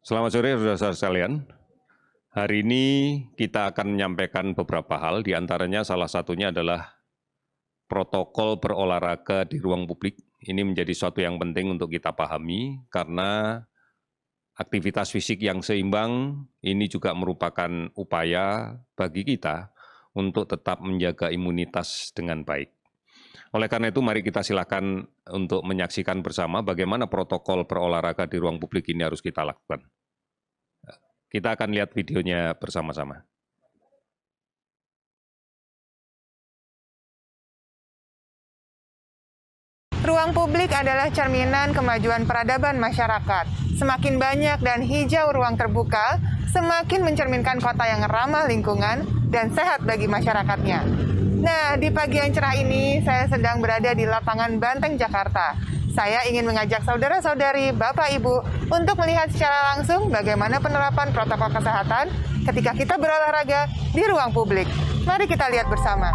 Selamat sore saudara-saudara sekalian. Hari ini kita akan menyampaikan beberapa hal, di antaranya salah satunya adalah protokol berolahraga di ruang publik. Ini menjadi suatu yang penting untuk kita pahami karena aktivitas fisik yang seimbang ini juga merupakan upaya bagi kita untuk tetap menjaga imunitas dengan baik. Oleh karena itu, mari kita silakan untuk menyaksikan bersama bagaimana protokol berolahraga di ruang publik ini harus kita lakukan. Kita akan lihat videonya bersama-sama. Ruang publik adalah cerminan kemajuan peradaban masyarakat. Semakin banyak dan hijau ruang terbuka, semakin mencerminkan kota yang ramah lingkungan dan sehat bagi masyarakatnya. Nah, di pagi yang cerah ini, saya sedang berada di lapangan Banteng, Jakarta. Saya ingin mengajak saudara-saudari, Bapak Ibu, untuk melihat secara langsung bagaimana penerapan protokol kesehatan ketika kita berolahraga di ruang publik. Mari kita lihat bersama.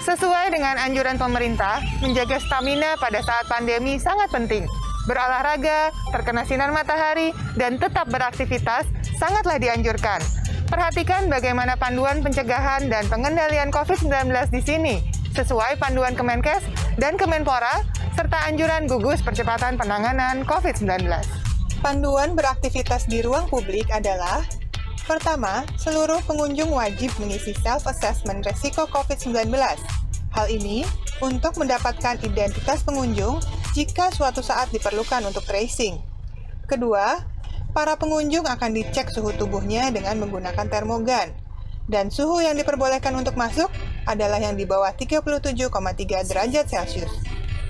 Sesuai dengan anjuran pemerintah, menjaga stamina pada saat pandemi sangat penting. Berolahraga, terkena sinar matahari, dan tetap beraktivitas sangatlah dianjurkan. Perhatikan bagaimana panduan pencegahan dan pengendalian COVID-19 di sini, sesuai panduan Kemenkes dan Kemenpora, serta anjuran gugus percepatan penanganan COVID-19. Panduan beraktivitas di ruang publik adalah: pertama, seluruh pengunjung wajib mengisi self-assessment resiko COVID-19. Hal ini untuk mendapatkan identitas pengunjung jika suatu saat diperlukan untuk tracing. Kedua, para pengunjung akan dicek suhu tubuhnya dengan menggunakan termogan. Dan suhu yang diperbolehkan untuk masuk adalah yang di bawah 37,3 derajat Celcius.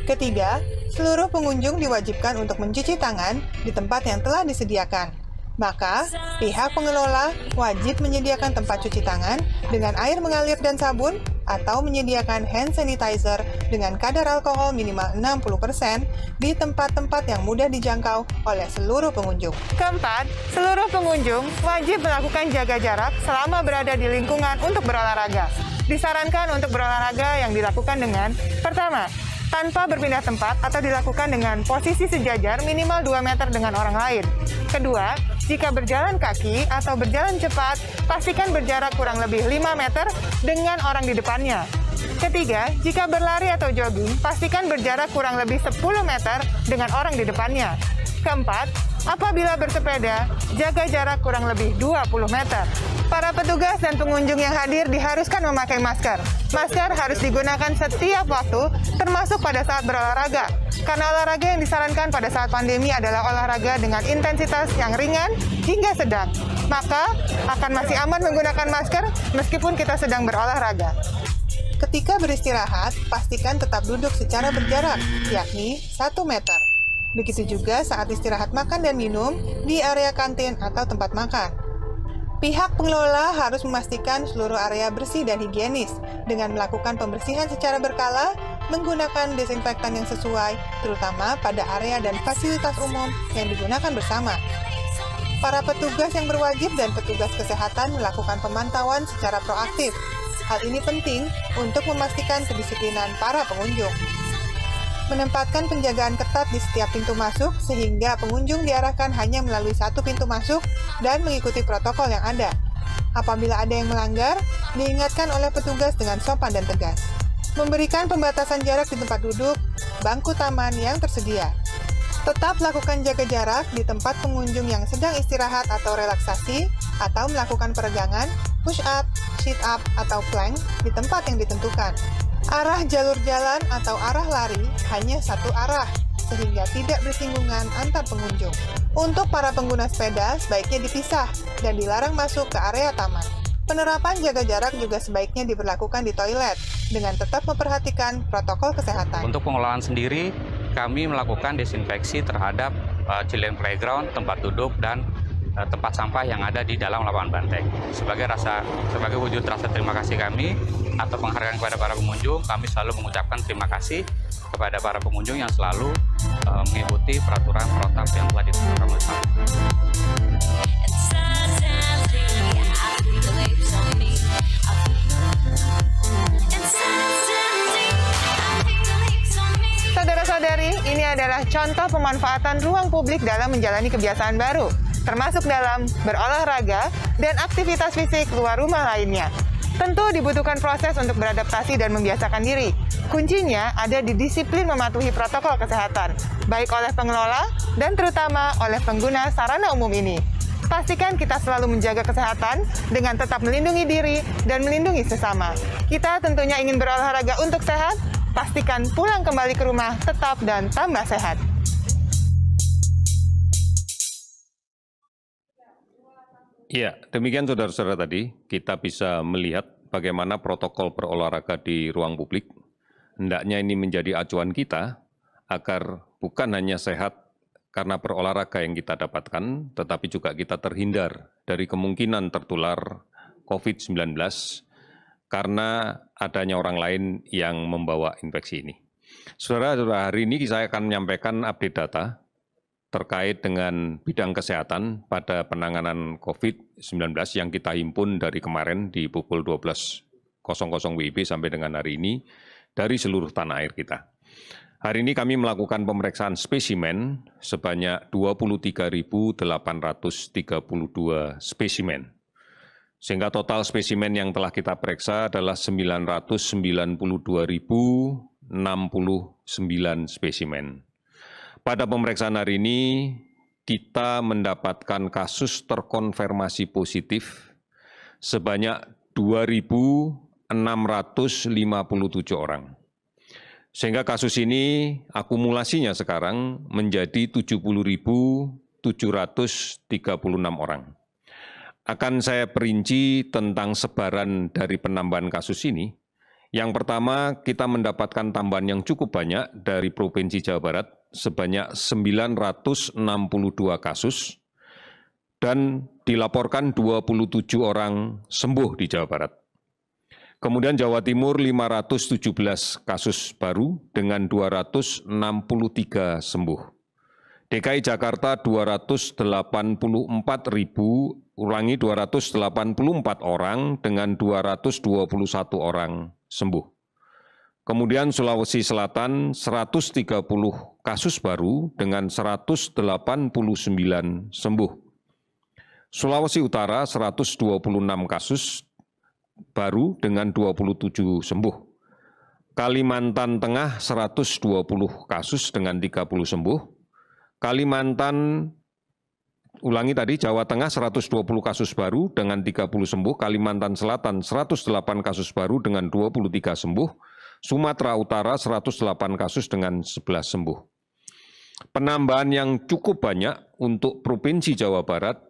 Ketiga, seluruh pengunjung diwajibkan untuk mencuci tangan di tempat yang telah disediakan. Maka, pihak pengelola wajib menyediakan tempat cuci tangan dengan air mengalir dan sabun atau menyediakan hand sanitizer dengan kadar alkohol minimal 60% di tempat-tempat yang mudah dijangkau oleh seluruh pengunjung. Keempat, seluruh pengunjung wajib melakukan jaga jarak selama berada di lingkungan untuk berolahraga. Disarankan untuk berolahraga yang dilakukan dengan: pertama, tanpa berpindah tempat atau dilakukan dengan posisi sejajar minimal 2 meter dengan orang lain. Kedua, jika berjalan kaki atau berjalan cepat, pastikan berjarak kurang lebih 5 meter dengan orang di depannya. Ketiga, jika berlari atau jogging, pastikan berjarak kurang lebih 10 meter dengan orang di depannya. Keempat, apabila bersepeda, jaga jarak kurang lebih 20 meter. Para petugas dan pengunjung yang hadir diharuskan memakai masker. Masker harus digunakan setiap waktu, termasuk pada saat berolahraga. Karena olahraga yang disarankan pada saat pandemi adalah olahraga dengan intensitas yang ringan hingga sedang. Maka, akan masih aman menggunakan masker meskipun kita sedang berolahraga. Ketika beristirahat, pastikan tetap duduk secara berjarak, yakni 1 meter. Begitu juga saat istirahat makan dan minum di area kantin atau tempat makan. Pihak pengelola harus memastikan seluruh area bersih dan higienis dengan melakukan pembersihan secara berkala, menggunakan desinfektan yang sesuai, terutama pada area dan fasilitas umum yang digunakan bersama. Para petugas yang berwajib dan petugas kesehatan melakukan pemantauan secara proaktif. Hal ini penting untuk memastikan kedisiplinan para pengunjung. Menempatkan penjagaan ketat di setiap pintu masuk sehingga pengunjung diarahkan hanya melalui satu pintu masuk dan mengikuti protokol yang ada. Apabila ada yang melanggar, diingatkan oleh petugas dengan sopan dan tegas. Memberikan pembatasan jarak di tempat duduk, bangku taman yang tersedia. Tetap lakukan jaga jarak di tempat pengunjung yang sedang istirahat atau relaksasi, atau melakukan peregangan, push up, sit up, atau plank di tempat yang ditentukan. Arah jalur jalan atau arah lari hanya satu arah, sehingga tidak bersinggungan antar pengunjung. Untuk para pengguna sepeda, sebaiknya dipisah dan dilarang masuk ke area taman. Penerapan jaga jarak juga sebaiknya diberlakukan di toilet, dengan tetap memperhatikan protokol kesehatan. Untuk pengelolaan sendiri, kami melakukan desinfeksi terhadap children playground, tempat duduk, dan tempat sampah yang ada di dalam lapangan Banteng. Sebagai wujud rasa terima kasih kami atau penghargaan kepada para pengunjung, kami selalu mengucapkan terima kasih kepada para pengunjung yang selalu mengikuti peraturan protokol yang telah ditetapkan oleh kami. Inside adalah contoh pemanfaatan ruang publik dalam menjalani kebiasaan baru, termasuk dalam berolahraga dan aktivitas fisik luar rumah lainnya. Tentu dibutuhkan proses untuk beradaptasi dan membiasakan diri. Kuncinya ada di disiplin mematuhi protokol kesehatan, baik oleh pengelola dan terutama oleh pengguna sarana umum ini. Pastikan kita selalu menjaga kesehatan dengan tetap melindungi diri dan melindungi sesama. Kita tentunya ingin berolahraga untuk sehat, pastikan pulang kembali ke rumah tetap dan tambah sehat. Ya, demikian saudara-saudara tadi, kita bisa melihat bagaimana protokol berolahraga di ruang publik. Hendaknya ini menjadi acuan kita agar bukan hanya sehat karena berolahraga yang kita dapatkan, tetapi juga kita terhindar dari kemungkinan tertular COVID-19 karena adanya orang lain yang membawa infeksi ini. Saudara-saudara, hari ini saya akan menyampaikan update data terkait dengan bidang kesehatan pada penanganan COVID-19 yang kita himpun dari kemarin di pukul 12.00 WIB sampai dengan hari ini dari seluruh tanah air kita. Hari ini kami melakukan pemeriksaan spesimen sebanyak 23.832 spesimen. Sehingga total spesimen yang telah kita periksa adalah 992.069 spesimen. Pada pemeriksaan hari ini, kita mendapatkan kasus terkonfirmasi positif sebanyak 2.657 orang. Sehingga kasus ini akumulasinya sekarang menjadi 70.736 orang. Akan saya perinci tentang sebaran dari penambahan kasus ini. Yang pertama, kita mendapatkan tambahan yang cukup banyak dari Provinsi Jawa Barat, sebanyak 962 kasus, dan dilaporkan 27 orang sembuh di Jawa Barat. Kemudian Jawa Timur 517 kasus baru dengan 263 sembuh. DKI Jakarta 284 orang dengan 221 orang sembuh. Kemudian Sulawesi Selatan 130 kasus baru dengan 189 sembuh. Sulawesi Utara 126 kasus baru dengan 27 sembuh. Kalimantan Tengah 120 kasus dengan 30 sembuh. Jawa Tengah 120 kasus baru dengan 30 sembuh. Kalimantan Selatan 108 kasus baru dengan 23 sembuh. Sumatera Utara 108 kasus dengan 11 sembuh. Penambahan yang cukup banyak untuk Provinsi Jawa Barat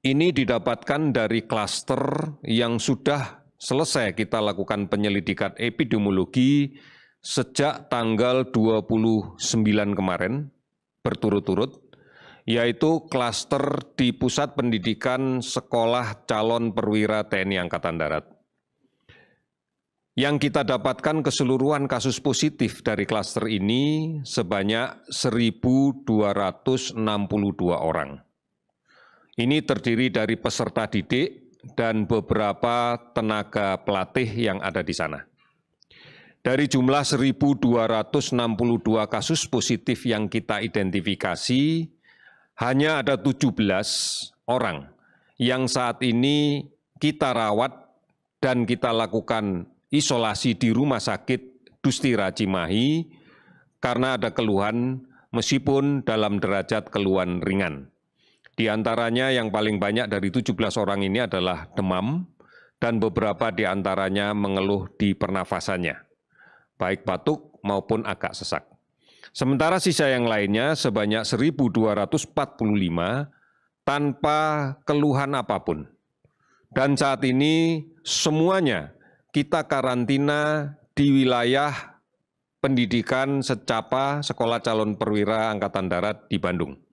ini didapatkan dari klaster yang sudah selesai kita lakukan penyelidikan epidemiologi sejak tanggal 29 kemarin berturut-turut, yaitu klaster di Pusat Pendidikan Sekolah Calon Perwira TNI Angkatan Darat. Yang kita dapatkan keseluruhan kasus positif dari klaster ini sebanyak 1.262 orang. Ini terdiri dari peserta didik dan beberapa tenaga pelatih yang ada di sana. Dari jumlah 1.262 kasus positif yang kita identifikasi, hanya ada 17 orang yang saat ini kita rawat dan kita lakukan isolasi di Rumah Sakit Dustira Cimahi karena ada keluhan meskipun dalam derajat keluhan ringan. Di antaranya yang paling banyak dari 17 orang ini adalah demam dan beberapa di antaranya mengeluh di pernafasannya, baik batuk maupun agak sesak. Sementara sisa yang lainnya sebanyak 1.245 tanpa keluhan apapun. Dan saat ini semuanya kita karantina di wilayah pendidikan secapa Sekolah Calon Perwira Angkatan Darat di Bandung.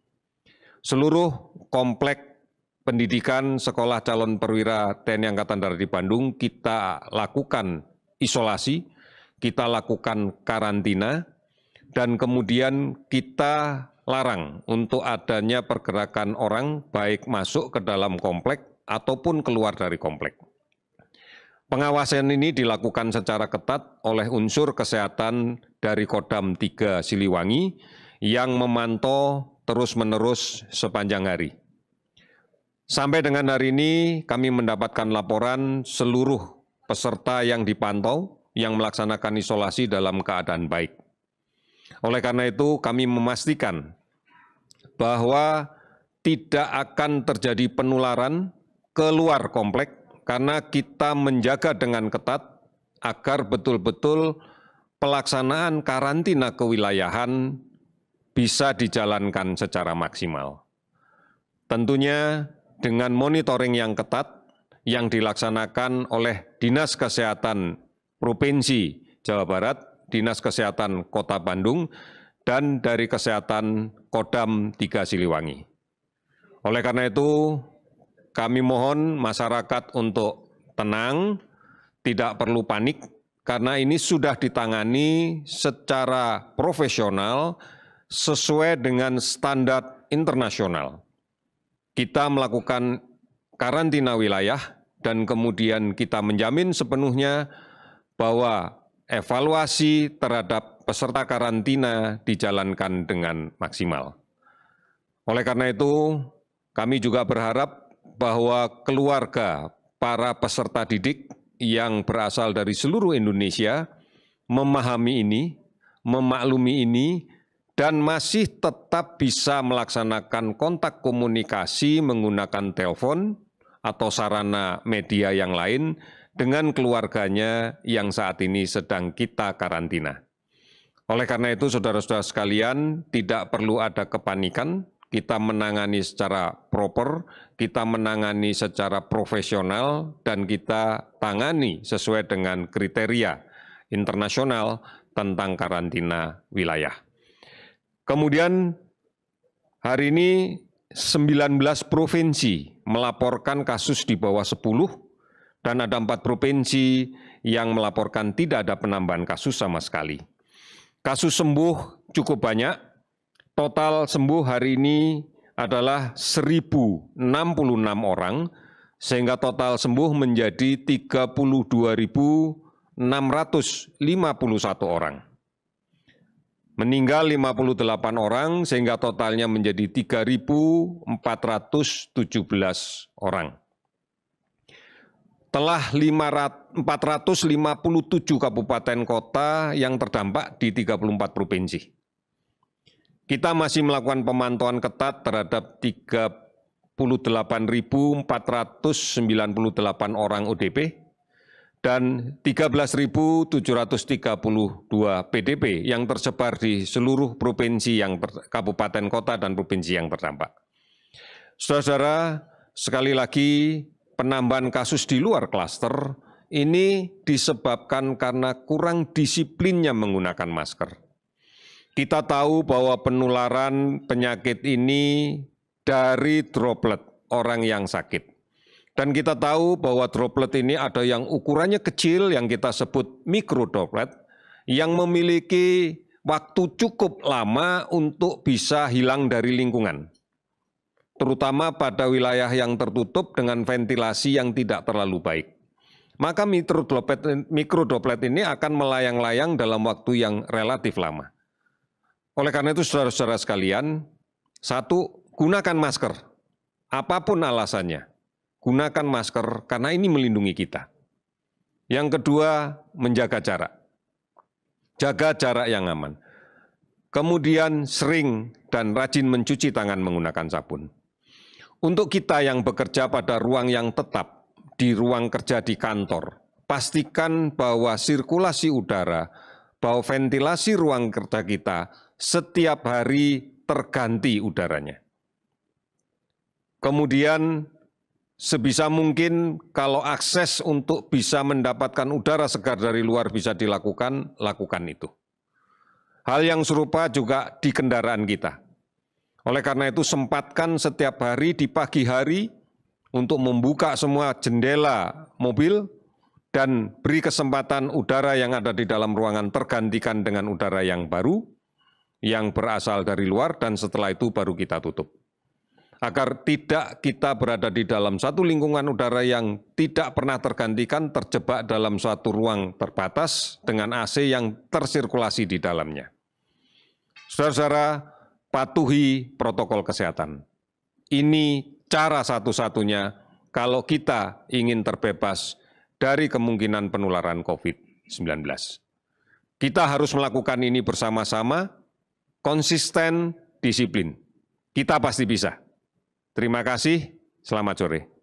Seluruh komplek pendidikan Sekolah Calon Perwira TNI Angkatan Darat di Bandung kita lakukan isolasi, kita lakukan karantina, dan kemudian kita larang untuk adanya pergerakan orang baik masuk ke dalam komplek ataupun keluar dari komplek. Pengawasan ini dilakukan secara ketat oleh unsur kesehatan dari Kodam 3 Siliwangi yang memantau terus-menerus sepanjang hari. Sampai dengan hari ini kami mendapatkan laporan seluruh peserta yang dipantau yang melaksanakan isolasi dalam keadaan baik. Oleh karena itu kami memastikan bahwa tidak akan terjadi penularan keluar komplek karena kita menjaga dengan ketat agar betul-betul pelaksanaan karantina kewilayahan bisa dijalankan secara maksimal. Tentunya dengan monitoring yang ketat yang dilaksanakan oleh Dinas Kesehatan Provinsi Jawa Barat, Dinas Kesehatan Kota Bandung, dan dari Kesehatan Kodam 3 Siliwangi. Oleh karena itu, kami mohon masyarakat untuk tenang, tidak perlu panik, karena ini sudah ditangani secara profesional sesuai dengan standar internasional. Kita melakukan karantina wilayah dan kemudian kita menjamin sepenuhnya bahwa evaluasi terhadap peserta karantina dijalankan dengan maksimal. Oleh karena itu, kami juga berharap bahwa keluarga para peserta didik yang berasal dari seluruh Indonesia memahami ini, memaklumi ini, dan masih tetap bisa melaksanakan kontak komunikasi menggunakan telepon atau sarana media yang lain dengan keluarganya yang saat ini sedang kita karantina. Oleh karena itu, saudara-saudara sekalian, tidak perlu ada kepanikan, kita menangani secara proper, kita menangani secara profesional, dan kita tangani sesuai dengan kriteria internasional tentang karantina wilayah. Kemudian hari ini 19 provinsi melaporkan kasus di bawah 10 dan ada 4 provinsi yang melaporkan tidak ada penambahan kasus sama sekali. Kasus sembuh cukup banyak, total sembuh hari ini adalah 1.066 orang, sehingga total sembuh menjadi 32.651 orang. Meninggal 58 orang sehingga totalnya menjadi 3.417 orang. Telah 457 kabupaten kota yang terdampak di 34 provinsi. Kita masih melakukan pemantauan ketat terhadap 38.498 orang ODP, dan 13.732 PDP yang tersebar di seluruh provinsi kabupaten kota dan provinsi yang terdampak. Saudara-saudara, sekali lagi penambahan kasus di luar klaster ini disebabkan karena kurang disiplinnya menggunakan masker. Kita tahu bahwa penularan penyakit ini dari droplet orang yang sakit. Dan kita tahu bahwa droplet ini ada yang ukurannya kecil yang kita sebut mikrodroplet yang memiliki waktu cukup lama untuk bisa hilang dari lingkungan. Terutama pada wilayah yang tertutup dengan ventilasi yang tidak terlalu baik. Maka mikrodroplet ini akan melayang-layang dalam waktu yang relatif lama. Oleh karena itu saudara-saudara sekalian, satu, gunakan masker. Apapun alasannya. Gunakan masker karena ini melindungi kita. Yang kedua, menjaga jarak. Jaga jarak yang aman. Kemudian sering dan rajin mencuci tangan menggunakan sabun. Untuk kita yang bekerja pada ruang yang tetap, di ruang kerja di kantor, pastikan bahwa sirkulasi udara, bahwa ventilasi ruang kerja kita setiap hari terganti udaranya. Kemudian sebisa mungkin kalau akses untuk bisa mendapatkan udara segar dari luar bisa dilakukan, lakukan itu. Hal yang serupa juga di kendaraan kita. Oleh karena itu sempatkan setiap hari di pagi hari untuk membuka semua jendela mobil dan beri kesempatan udara yang ada di dalam ruangan tergantikan dengan udara yang baru, yang berasal dari luar, dan setelah itu baru kita tutup. agar tidak kita berada di dalam satu lingkungan udara yang tidak pernah tergantikan, terjebak dalam suatu ruang terbatas dengan AC yang tersirkulasi di dalamnya. Saudara-saudara, patuhi protokol kesehatan. Ini cara satu-satunya kalau kita ingin terbebas dari kemungkinan penularan COVID-19. Kita harus melakukan ini bersama-sama, konsisten, disiplin. Kita pasti bisa. Terima kasih, selamat sore.